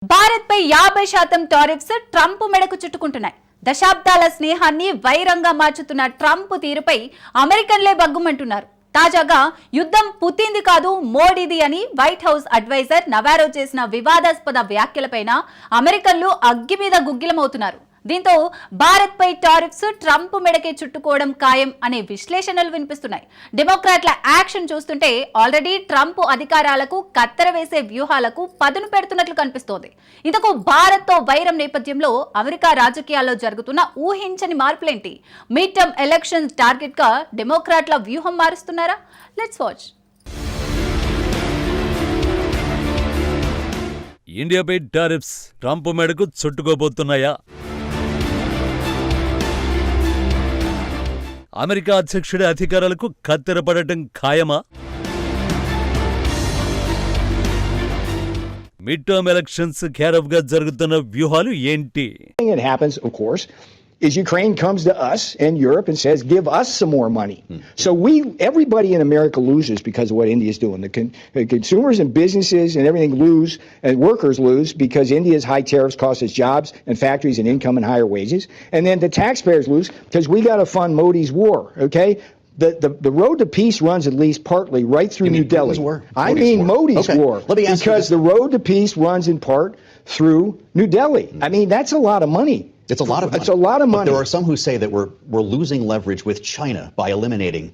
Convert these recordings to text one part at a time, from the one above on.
భారత్పై 50% tariffs Trump మెడకు చుట్టుకుంటున్నాయి. దశాబ్దాల స్నేహాన్ని వైరంగా మార్చుతున్న ట్రంప్ తీరుపై అమెరికన్లే బగ్గుమంటున్నారు. తాజాగా యుద్ధం పుతిన్ది కాదు మోడీది అని వైట్ హౌస్ అడ్వైజర్ నవారో చేసిన వివాదాస్పద వ్యాఖ్యలపైన అమెరికన్లు అగ్గి మీద గుగ్గిలమవుతున్నారు. దీంతో భారత్పై టారిఫ్స్ ట్రంప్ మెడకే చుట్టుకోవడం ఖాయం అనే విశ్లేషణలు వినిపిస్తున్నాయి. డెమోక్రాట్ల యాక్షన్ చూస్తుంటే ఆల్రెడీ ట్రంప్ అధికారాలకు కత్తెర వేసే వ్యూహాలకు పదును పెడుతున్నట్లు కనిపిస్తోంది. ఇంతకు భారత్తో వైరం నేపథ్యంలో అమెరికా రాజకీయాల్లో జరుగుతున్న ఊహించని మార్పులేంటి? మిడ్ టర్మ్ ఎలక్షన్స్ టార్గెట్ గా డెమోక్రాట్ల వ్యూహం మారుస్తున్నారా? Let's watch. ఇండియాపై టారిఫ్స్ ట్రంప్ మెడకు చుట్టుకోబోతున్నాయా? అమెరికా అధ్యక్షుడి అధికారాలకు కత్తెరపడటం ఖాయమా? మిడ్ టర్మ్ ఎలక్షన్స్ కేరఫ్ గా జరుగుతున్న వ్యూహాలు ఏంటి? It happens, of course, is Ukraine comes to us and Europe and says, give us some more money. So everybody in America loses because of what India is doing. The consumers and businesses and everything lose, and workers lose because India's high tariffs cost us jobs and factories and income and higher wages. And then the taxpayers lose because we got to fund Modi's war, okay? The road to peace runs at least partly right through New Delhi. I mean Modi's war. Because the road to peace runs in part through New Delhi. I mean, that's a lot of money. It's a lot of money. It's a lot of money. But there are some who say that we're losing leverage with China by eliminating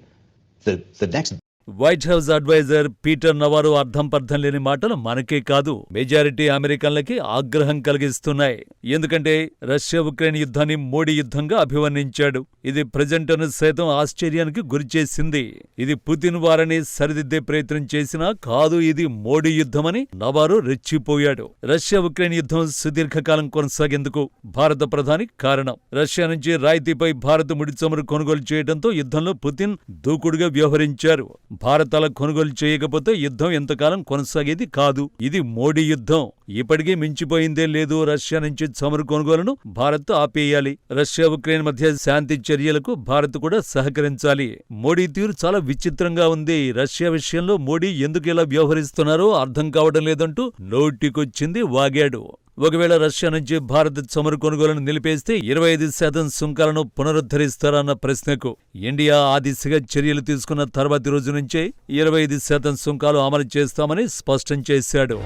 the next. White House adviser Peter Navarro అర్థం పర్థం లేని మాటలు మనకే కాదు, majority అమెరికన్లకి ఆగ్రహం కలిగిస్తున్నాయి. ఎందుకంటే Russia Ukraine యుద్ధాన్ని మోడీ యుద్ధంగా అభివర్ణించాడు. ఇది ప్రెజెంటర్ను సైతం ఆశ్చర్యానికి గురిచేసింది. ఇది పుతిన్ వారని సరిదిద్దే ప్రయత్నం చేసినా కాదు, ఇది మోడీ యుద్ధమని నవారో రెచ్చిపోయాడు. రష్యా ఉక్రెయిన్ యుద్ధం సుదీర్ఘకాలం కొనసాగేందుకు భారత ప్రధాని కారణం. రష్యా నుంచి రాయితీపై భారత్ ముడి చమురు కొనుగోలు చేయడంతో యుద్ధంలో పుతిన్ దూకుడుగా వ్యవహరించారు. భారత్ అలా కొనుగోలు చేయకపోతే యుద్ధం ఎంతకాలం కొనసాగేది కాదు. ఇది మోడీ యుద్ధం. ఇప్పటికే మించిపోయిందే లేదు. రష్యా నుంచి చమురు కొనుగోలును భారత్ ఆపేయాలి. రష్యా ఉక్రెయిన్ మధ్య శాంతి చర్యలకు భారత్ కూడా సహకరించాలి. మోడీ తీరు చాలా విచిత్రంగా ఉంది. రష్యా విషయంలో మోడీ ఎందుకు ఇలా వ్యవహరిస్తున్నారో అర్థం కావడం లేదంటూ నోటికొచ్చింది వాగాడు. ఒకవేళ రష్యా నుంచి భారత్ చమురు కొనుగోలును నిలిపేస్తే 25% సుంకాలను పునరుద్ధరిస్తారన్న ప్రశ్నకు ఇండియా ఆ దిశగా చర్యలు తీసుకున్న తర్వాతి రోజు నుంచే 25% సుంకాలు అమలు చేస్తామని స్పష్టం చేశాడు.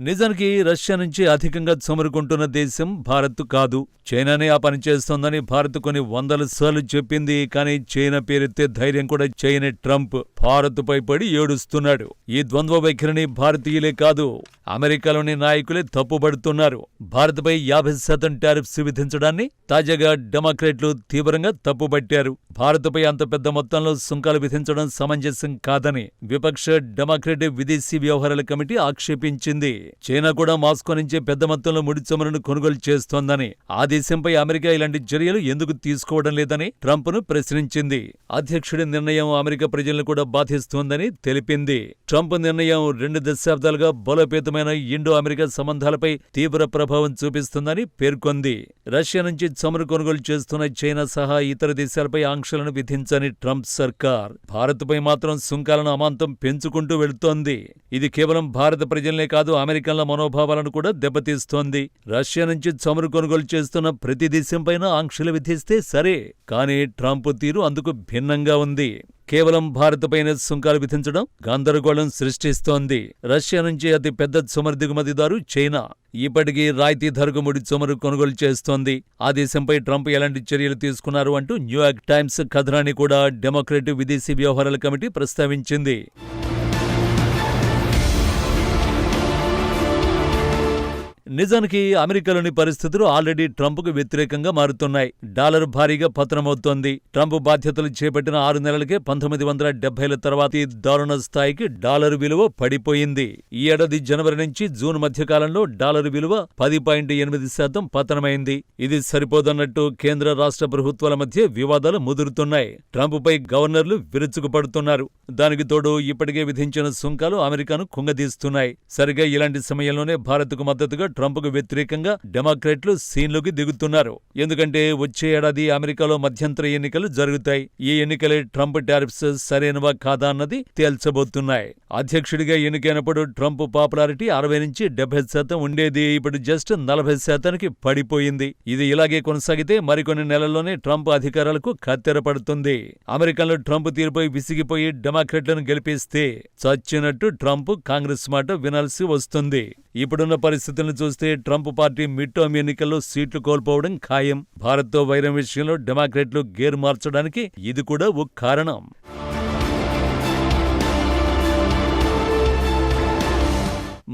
నిజానికి రష్యా నుంచి అధికంగా చమురు కొంటున్న దేశం భారత్ కాదు, చైనానే ఆ పని చేస్తోందని భారత్ కొన్ని వందల సార్లు చెప్పింది. కానీ చైనా పేరెత్తే ధైర్యం కూడా చేయని ట్రంప్ భారత్ పై పడి ఏడుస్తున్నాడు. ఈ ద్వంద్వ వైఖరిని భారతీయులే కాదు, అమెరికాలోని నాయకులే తప్పుపడుతున్నారు. భారత్పై 50% టారిఫ్స్ విధించడాన్ని తాజాగా డెమోక్రాట్లు తీవ్రంగా తప్పుపట్టారు. భారత్పై అంత పెద్ద మొత్తంలో సుంకాలు విధించడం సమంజసం కాదని విపక్ష డెమోక్రాట్ విదేశీ వ్యవహారాల కమిటీ ఆక్షేపించింది. చైనా కూడా మాస్కో నుంచే పెద్ద మొత్తంలో ముడి చమురును కొనుగోలు చేస్తోందని, ఆ దేశంపై అమెరికా ఇలాంటి చర్యలు ఎందుకు తీసుకోవడం లేదని ట్రంప్ను ప్రశ్నించింది. అధ్యక్షుడి నిర్ణయం అమెరికా ప్రజలను కూడా బాధిస్తోందని తెలిపింది. ట్రంప్ నిర్ణయం 2 దశాబ్దాలుగా బలోపేతమైన ఇండో అమెరికా సంబంధాలపై తీవ్ర ప్రభావం చూపిస్తుందని పేర్కొంది. రష్యా నుంచి చమురు కొనుగోలు చేస్తున్న చైనా సహా ఇతర దేశాలపై ఆంక్షలను విధించని ట్రంప్ సర్కార్ భారత్పై మాత్రం సుంకాలను అమాంతం పెంచుకుంటూ వెళుతోంది. ఇది కేవలం భారత ప్రజలనే కాదు, అమెరికన్ల మనోభావాలను కూడా దెబ్బతీస్తోంది. రష్యా నుంచి చమురు కొనుగోలు చేస్తున్న ప్రతి దేశంపైన ఆంక్షలు విధిస్తే సరే, కానీ ట్రంప్ తీరు అందుకు భిన్నంగా ఉంది. కేవలం భారత్పైన సుంకాలు విధించడం గందరగోళం సృష్టిస్తోంది. రష్యా నుంచి అతి పెద్ద చమురు దిగుమతిదారు చైనా. ఇప్పటికీ రాయితీ ధరకు ముడి చమురు కొనుగోలు చేస్తోంది. ఆ దేశంపై ట్రంప్ ఎలాంటి చర్యలు తీసుకున్నారు అంటూ న్యూయార్క్ టైమ్స్ కథనాన్ని కూడా డెమోక్రాట్ విదేశీ వ్యవహారాల కమిటీ ప్రస్తావించింది. నిజానికి అమెరికాలోని పరిస్థితులు ఆల్రెడీ ట్రంప్కు వ్యతిరేకంగా మారుతున్నాయి. డాలర్ భారీగా పతనమవుతోంది. ట్రంప్ బాధ్యతలు చేపట్టిన 6 నెలలకే 1970ల తర్వాతి దారుణ స్థాయికి డాలర్ విలువ పడిపోయింది. ఈ ఏడాది జనవరి నుంచి జూన్ మధ్యకాలంలో డాలర్ విలువ 10.8% పతనమైంది. ఇది సరిపోదన్నట్టు కేంద్ర రాష్ట్ర ప్రభుత్వాల మధ్య వివాదాలు ముదురుతున్నాయి. ట్రంప్పై గవర్నర్లు విరుచుకుపడుతున్నారు. దానికి తోడు ఇప్పటికే విధించిన సుంకాలు అమెరికాను కుంగదీస్తున్నాయి. సరిగా ఇలాంటి సమయంలోనే భారత్కు మద్దతుగా ట్రంప్ ట్రంప్కు వ్యతిరేకంగా డెమోక్రాట్లు సీన్లోకి దిగుతున్నారు. ఎందుకంటే వచ్చే ఏడాది అమెరికాలో మధ్యంతర ఎన్నికలు జరుగుతాయి. ఈ ఎన్నికలే ట్రంప్ టారిఫ్స్ సరైనవా కాదా అన్నది తేల్చబోతున్నాయి. అధ్యక్షుడిగా ఎన్నికైనప్పుడు ట్రంప్ పాపులారిటీ 60 నుంచి 70% ఉండేది. ఇప్పుడు జస్ట్ 40%కి పడిపోయింది. ఇది ఇలాగే కొనసాగితే మరికొన్ని నెలల్లోనే ట్రంప్ అధికారాలకు కత్తెర పడుతుంది. అమెరికాలో ట్రంప్ తీరుపై విసిగిపోయి డెమోక్రాట్లను గెలిపిస్తే చచ్చినట్టు ట్రంప్ కాంగ్రెస్ మాట వినాల్సి వస్తుంది. ఇప్పుడున్న పరిస్థితులను చూస్తే ట్రంప్ పార్టీ మిడ్ టర్మ్ ఎన్నికల్లో సీట్లు కోల్పోవడం ఖాయం. భారత్తో వైరం విషయంలో డెమోక్రాట్లు గేర్ మార్చడానికి ఇది కూడా ఓ కారణం.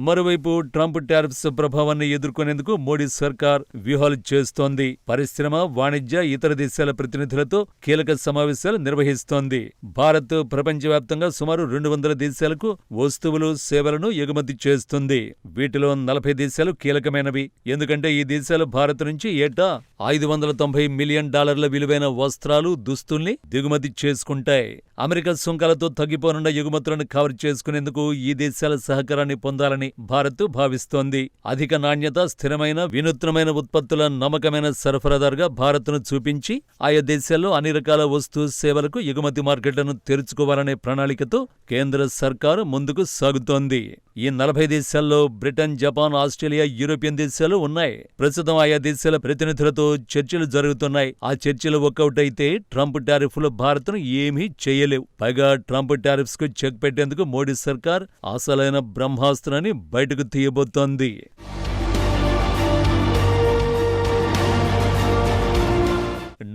మరోవైపు ట్రంప్ టారిఫ్స్ ప్రభావాన్ని ఎదుర్కొనేందుకు మోడీ సర్కార్ వ్యూహాలు చేస్తోంది. పరిశ్రమ, వాణిజ్య, ఇతర దేశాల ప్రతినిధులతో కీలక సమావేశాలు నిర్వహిస్తోంది. భారత్ ప్రపంచవ్యాప్తంగా సుమారు 200 దేశాలకు వస్తువులు, సేవలను ఎగుమతి చేస్తుంది. వీటిలో 40 దేశాలు కీలకమైనవి. ఎందుకంటే ఈ దేశాలు భారత్ నుంచి ఏటా $590 మిలియన్ విలువైన వస్త్రాలు, దుస్తుల్ని దిగుమతి చేసుకుంటాయి. అమెరికా సుంకాలతో తగ్గిపోనున్న ఎగుమతులను కవర్ చేసుకునేందుకు ఈ దేశాల సహకారాన్ని పొందాలని భారత్ భావిస్తోంది. అధిక నాణ్యత, స్థిరమైన, వినూత్నమైన ఉత్పత్తుల నమ్మకమైన సరఫరాదారుగా భారత్ను చూపించి ఆయా దేశాల్లో అన్ని రకాల వస్తు, సేవలకు ఎగుమతి మార్కెట్లను తెరుచుకోవాలనే ప్రణాళికతో కేంద్ర సర్కారు ముందుకు సాగుతోంది. ఈ 40 దేశాల్లో బ్రిటన్, జపాన్, ఆస్ట్రేలియా, యూరోపియన్ దేశాలు ఉన్నాయి. ప్రస్తుతం ఆయా దేశాల ప్రతినిధులతో చర్చలు జరుగుతున్నాయి. ఆ చర్చలు వర్కౌట్ అయితే ట్రంప్ టారిఫ్లు భారత్ను ఏమీ చేయలేవు. పైగా ట్రంప్ టారిఫ్స్ కు చెక్ పెట్టేందుకు మోడీ సర్కార్ అసలైన బ్రహ్మాస్త్రాన్ని బయటకు తీయబోతోంది.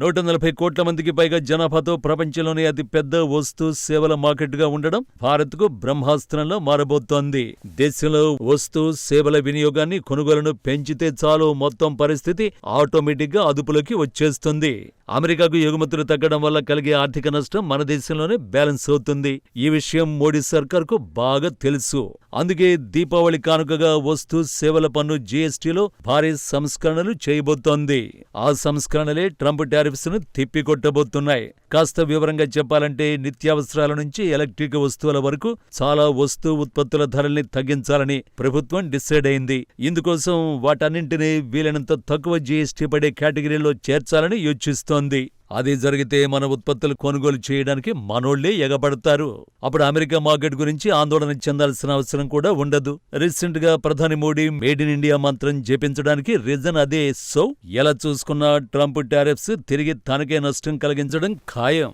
140 కోట్ల మందికి పైగా జనాభాతో ప్రపంచంలోనే అతి పెద్ద వస్తు, సేవల మార్కెట్గా ఉండడం భారత్కు బ్రహ్మాస్త్రంలో మారబోతోంది. దేశంలో వస్తు, సేవల వినియోగాన్ని, కొనుగోలును పెంచితే చాలు మొత్తం పరిస్థితి ఆటోమేటిక్గా అదుపులోకి వచ్చేస్తుంది. అమెరికాకు ఎగుమతులు తగ్గడం వల్ల కలిగే ఆర్థిక నష్టం మన దేశంలోనే బ్యాలెన్స్ అవుతుంది. ఈ విషయం మోడీ సర్కార్కు బాగా తెలుసు. అందుకే దీపావళి కానుకగా వస్తు, సేవల పన్ను జీఎస్టీలో భారీ సంస్కరణలు చేయబోతోంది. ఆ సంస్కరణలే ట్రంప్ టారిఫ్స్ ను తిప్పికొట్టబోతున్నాయి. కాస్త వివరంగా చెప్పాలంటే నిత్యావసరాల నుంచి ఎలక్ట్రిక్ వస్తువుల వరకు చాలా ఉత్పత్తుల ధరల్ని తగ్గించాలని ప్రభుత్వం డిసైడ్ అయింది. ఇందుకోసం వాటన్నింటినీ వీలైనంత తక్కువ జీఎస్టీ పడే కేటగిరీలో చేర్చాలని యోచిస్తోంది. అది జరిగితే మన ఉత్పత్తులు కొనుగోలు చేయడానికి మనోళ్లే ఎగబడతారు. అప్పుడు అమెరికా మార్కెట్ గురించి ఆందోళన చెందాల్సిన అవసరం కూడా ఉండదు. రీసెంట్ గా ప్రధాని మోడీ మేడ్ ఇన్ ఇండియా మంత్రం జపించడానికి రీజన్ అదే. సో ఎలా చూసుకున్నా ట్రంప్ టారిఫ్స్ తిరిగి తనకే నష్టం కలిగించడం ఖాయం.